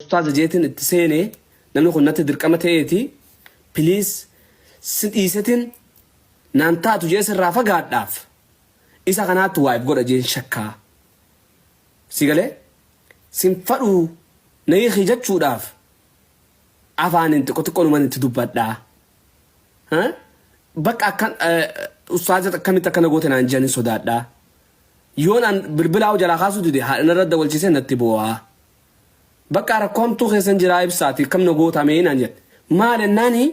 ustaaza jeetin itti seenee namni kun natti dirqama ta'eeti please sin dhiisetin naan taatu jee sirraa fagaadhaaf isa kanaatti waa'eef godha jeen shakkaa si galee sin fadhuu na hiiki jechuudhaaf afaanin xiqqoo numan itti dubbadhaa bakka akkan ustaaza akkamitti akkana goote naan jedhanii sodaadhaa yoon an bilbilaa jalaa kaasuu dide haadhana irra dawalchiisee natti bu'aa bakka rakkoomtuu keessan jiraa ibsaati kam na gootamee naan jedhe maal ennaani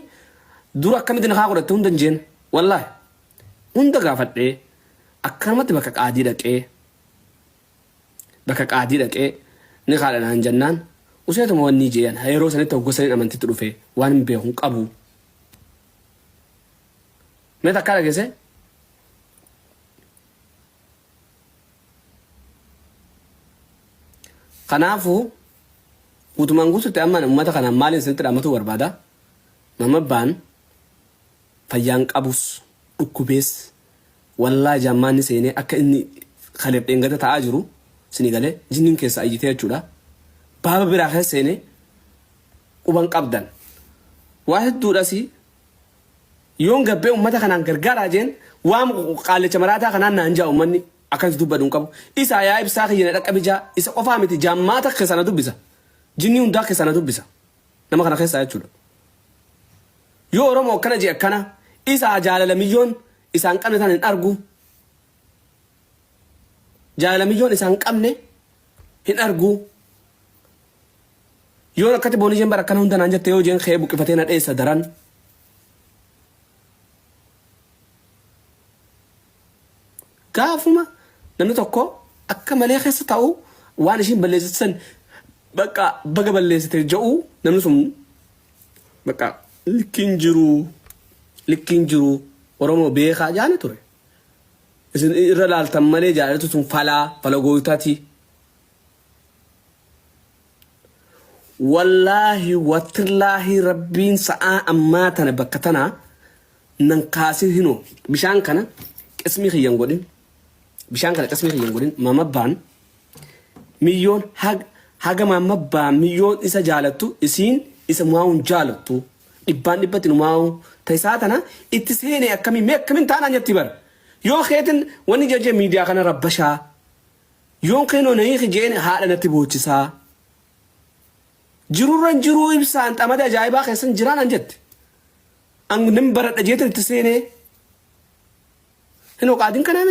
dura akkamitti na kaa godhatte hunda hin jeen wallaahi hunda gaafadhee akkanumatti bakka qaadii dhaqee ni haadha naan jennaan useetuma wanni jeeyan yeroo sanitti hoggosaniin amantitti dhufe waan hin beeku hin qabu mee takkaa dhageesse kanaafu guutumaan guututti ammaan uummata kanaan maaliin isinitti dhaammatuu barbaada mamabbaan fayyaan qabus dhukkubees wallaa jaammaanni seenee akka inni kaleef dheengata ta'aa jiru sini galee jinniin keessa ayyitee jechuudha baaba biraa keessa seenee quban qabdan waa hedduudhas yoon gabbee uummata kanaan gargaaraa jeen waan qaalicha maraataa kanaan naan jaa uummanni akkas dubbaduu qabu isa yaa ibsaa kiyyana dhaqqabijaa isa qofaa miti jaammaata keessa na dubbisa jinni hundaa keessa na dubbisa nama kana keessa jechuudha yoo oromoo akkana jee akkana isa jaalalamiyoon isaan qabne tan hin argu jaalalamiyoon isaan qabne hin argu yoon akkati boonii jeen bara akkana hunda naan jette yoo jeen kee buqqifatee na dheessa daran gaafuma namni tokko akka malee keessa ta'u waan ishiin balleessisan bakka baga balleessite jedhu namni sun bakka likkiin jiru oromoo beekaa jaani ture isin irra laaltan malee jaalatu sun fala gootaati wallaahi wattillaahi rabbiin sa'aa ammaa tana bakka tana nan kaasin hinoo bishaan kana qismii kiyyan godhin bishaan kana qismii kiyyan godhin mamabbaan milyoon haga mamabbaan milyoon isa jaalattu isiin isa mu'aawun jaalattu dhibbatti mu'aawun taisaa tana itti seenee akkamiin taanaan jetti bara yoo keetin wanni jajee miidiyaa kana rabbashaa yoon keenoo na hiiki jeen haadha natti boochisaa jirurran jiruu ibsaan xamada ajaa'ibaa keessan jiraan jette an nam baradha jeetin itti seenee hinoo qaadiin kanaa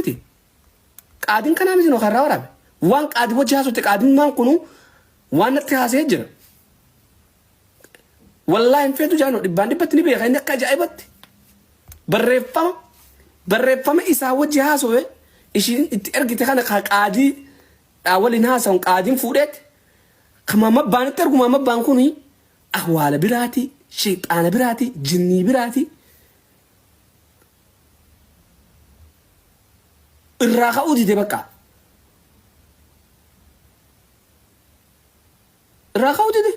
miti no karraa waraabe waan qaadii wajji haasutti qaadiin maan kunu waan natti haasee jira wallaahi hin feetu jaanoo dhibbatti ni beeka inni akka ajaa'ibatti barreeffama isaa wajji haasoo ishiin itti ergite kana qaadii waliin haasa'uun qaadiin fuudheetti kamaamabbaan itti argu maamabbaan kuni ahwaala biraati shayxaana biraati jinnii biraati irraa ka'uu dide bakka irraa ka'uu dide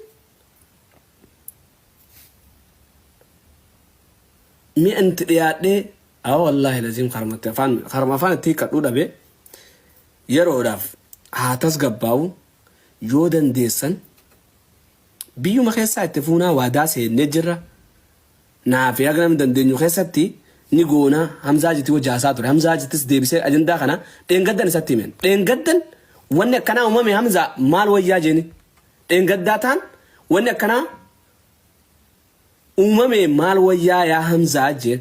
mi'anti dhiyaadhee wallaahi laziim karma afaan itti kadhuu dhabe yeroodhaaf haa tasgabbaa'u yoo dandeessan biyyuma keessaa itti fuunaa waadaa seennee jirra naaf yaa ganam dandeenyu keessatti ni goona Hamzaa jiti wajjaasaa ture Hamzaa jitis deebisee ajandaa kana dheengaddan isatti himen dheengaddan wanni akkanaa uumame Hamzaa maal wayyaa jeeni dheengaddaa taan wanni akkanaa uumame maal wayyaa yaa Hamzaa jeen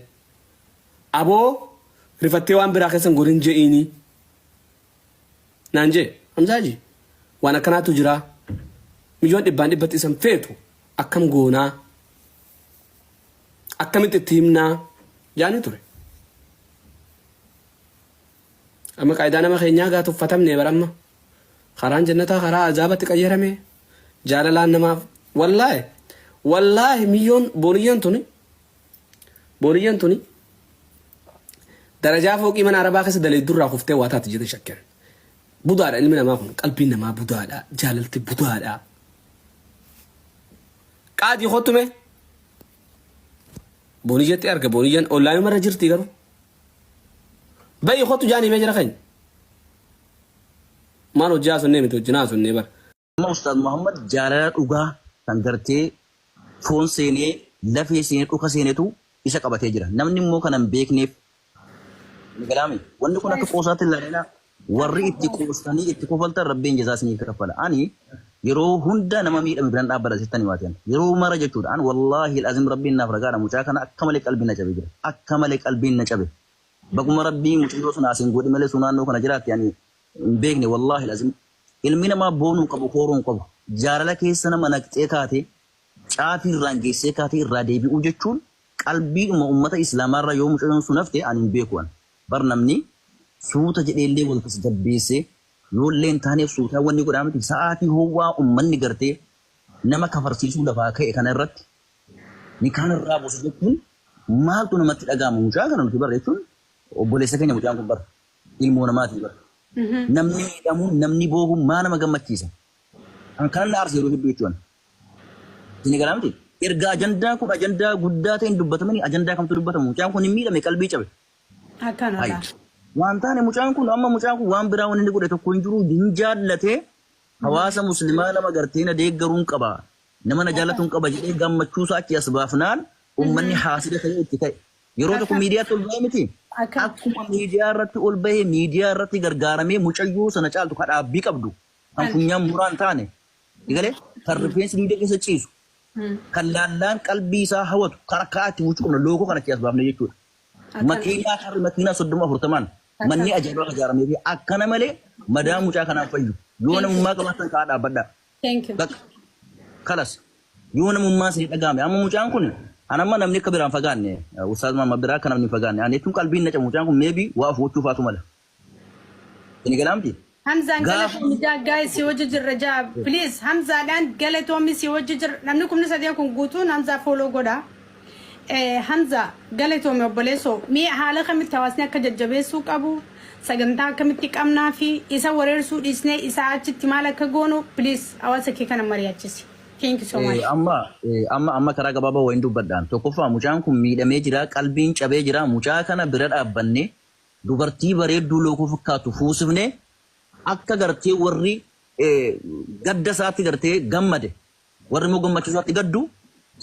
aboo rifattee waan biraa keessan godhin je'iini naan jee Hamzaa jee waan akkanaatu jira milyoon dhibbatti isan feetu akkam goonaa akkamitti itti himnaa jaani ture amma qaayidaa nama keenyaa gaa tuffatamne baramma karaan jannataa karaa azaabatti qayyarame jaalalaan namaaf wallaahi milyoon booniyyan tuni darajaa fooqii mana arabaa keessa daleeddurraa kuftee waa taati jedhe shakken budaadha ilmi namaa kun qalbiin namaa budaadha jaalalti budaadha qaadii khottume booniyyaatti arga booniyyan ollaayuu marra jirti garuu bayi khottu jaanii mee jira keenya maal hojjaa sunnee miti hojjinaa sunnee bara amma Ustaz Muhammad jaalala dhugaa kan gartee foon seenee lafee seenee dhuka seenetu isa qabatee jira. Namni immoo kan hin beekneef ni galaame. Wanni kun akka qoosaatti ilaalina warri itti qoosanii itti kofaltan rabbiin jazaa isinii kaffala. Ani yeroo hunda nama miidhame biraan dhaabbata jettanii waateen yeroo mara jechuudha. An wallaahi alazim rabbiin naaf ragaadha mucaa kana akka malee qalbiin na cabe jira. Akka malee qalbiin na cabe. Baguma rabbiin mucayyoo sun asiin godhi malee sun naannoo kana jiraatti ani hin beekne wallaahi alazim. Ilmi namaa boonuu qabu hooruu qabu. Jaalala keessa nama naqxee kaatee caafii irraan geessee kaatee irraa deebi'uu jechuun qalbii uummata islaamaarraa yoo mucayyoon sun hafte ani hin beeku an. Bar namni suuta jedheellee wal tasgabbeessee yoollee hin taaneef suutaa wanni godhaa miti sa'aatii howwaa uummanni gartee nama kafarsiisuu lafaa ka'e kana irratti ni kaan irraa buusu jechuun maaltu namatti dhaga'ama mucaa kana nuti barra jechuun obboleessa keenya mucaan kun barra ilmoo namaati barra. Namni miidhamuun namni boohuun maa nama gammachiisa. Kan kana na aarsa yeroo hedduu jechuun. Isin galaa miti erga ajandaa kun ajandaa guddaa ta'een dubbatamanii ajandaa kamtu dubbatamu mucaan kun hin miidhame qalbii cabe. Akkanadha. Waan taane mucaan kun amma mucaan kun waan biraa wanni godhe tokko hin jiru hin jaallatee hawaasa muslimaa nama gartee na deeggaruun qaba nama na jaallatuun qaba jedhee gammachuusaa achi as baafnaan uummanni haasida ta'ee itti ta'e yeroo tokko miidiyaatti ol bahee miti akkuma miidiyaa irratti ol bahee miidiyaa irratti gargaaramee mucayyoo sana caaltu kadhaabbii qabdu kan funyaan muraan taane digalee kan rifeensi diida keessa ciisu kan laallaan qalbii isaa hawwatu karakkaatti wucuu qabna loogoo kana achi as baafne jechuudha. Makiinaa harri makiinaa 30-40 manni ajaa'ibaa ijaaramee fi akkana malee madaa mucaa kanaaf fayyu yoo namummaa qabaatan kaa dhaabbadha. Kalas yoo namummaa isin dhagaame amma mucaan kun anamma namni akka biraan fagaanne Ustaaz Muhammad biraa akka namni fagaanne ani tun qalbiin na cabu mucaan kun meebi waa afuuchuu faatu mala. Inni galaamti. Hamzaan galatoomii guys si wajji jirra jaa please Hamzaadhaan galatoomii si wajji jirra namni kumni sadii kun guutuun Hamzaa follow godha. Hamza galatoomii obboleessoo mi'a haala kamitti hawaasni akka jajjabeessuu qabu sagantaa akkamitti qabnaa fi isa wareersuu dhiisnee isa achitti maal akka goonu please hawaasa kee kana mari'achisi. Thank you so much. Amma karaa gabaabaa wayin dubbadhaan tokkoffaa mucaan kun miidhamee jira qalbiin cabee jira mucaa kana bira dhaabbanne dubartii bareedduu lookoo fakkaatu fuusifne akka gartee warri gadda isaatti gartee gammade warri immoo gammachiisaatti gaddu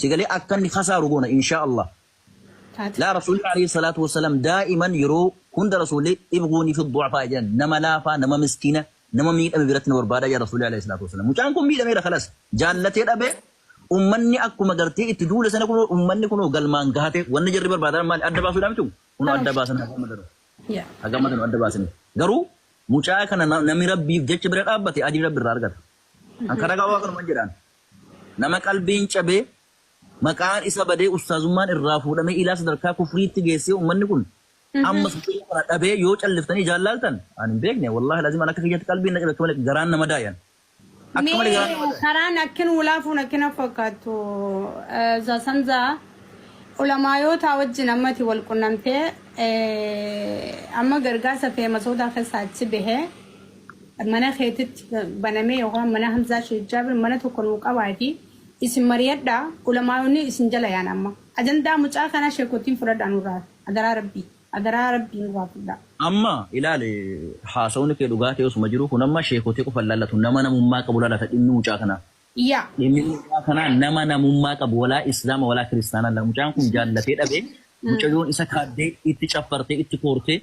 سيقالي أكن خسارة قونا إن شاء الله. لا رسول الله عليه الصلاة والسلام دائما يرو كند رسولي ابغوني في الضعفاء جن نما لافا نما مسكينة نما ميت أبي برتنا وربادا يا رسول الله عليه الصلاة والسلام. مجانكم ميت أميرا خلاص جالتي أبي أمني أكو مقرتي اتدول سنة كنو أمني كنو قلمان قهاتي ونجرب بربادا مال أدبا سلامتو كنو أدبا سنة أقام مدنو أدبا سنة قرو مجاكنا نمي ربي جيش برد أبتي أجي ربي رارغت أنكرا قواقر مجران نما قلبين شبه Maqaan isa badee ustaazummaan irraa fuudhamee ilaa sadarkaa kufriitti geessee uummanni kun amma suuqii kana dhabee yoo calliftanii jaallaltan ani hin beekne wallahi lazima akka kiyyatti qalbiin na cabe akka malee garaan nama daayan akka malee garaan nama daayan karaan akkin ulaafuun akkina fakkaatu zasanzaa ulamaayoota wajjin ammati wal qunnamtee amma gargaarsa feemasootaa keessaa achi bahee mana keetitti banamee yookaan mana Hamzaa Sheejjaabir mana tokko nuu qabaati. Isin mari'adha ulamaayonni isin jala yaan amma ajandaa mucaa kana sheekotiin fudhadhaan irraa adaraa rabbii irraa fudhaa amma ilaale haasawni kee dhugaa ta'e osuma jiru kun amma sheekotii qofa laallatu nama namummaa qabu laallata dhimmi mucaa kana dhimmi mucaa kana nama namummaa qabu walaa islaama walaa kiristaanaa la mucaan kun jaallatee dhabe mucayyoon isa kaaddee itti caffartee itti koortee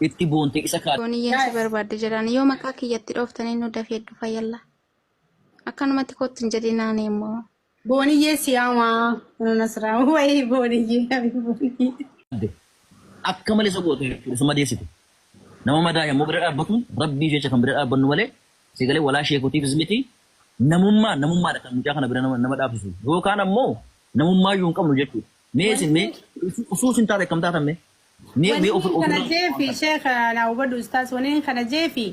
itti boontee isa kaaddee booniyyaa si barbaadde jedhan yoo maqaa kiyyatti dhooftanii nu dafee dhufa yalla akkanumatti kottin jedhinaan immoo Boniyye siyama nasra way boniyye akka malee sagoote isuma deessite nama madaa yemmuu bira dhaabbatu rabbii jecha kan bira dhaabbannu malee sigalee walaa sheekotiifis miti namummaadha kan mucaa kana bira nama dhaabsisu yookaan ammoo namummaa yoo hin qabnu jechuudha mee usuus hin taate kam taatamme mee kana jeefi sheekha na ubadu ustaas waniin kana jeefi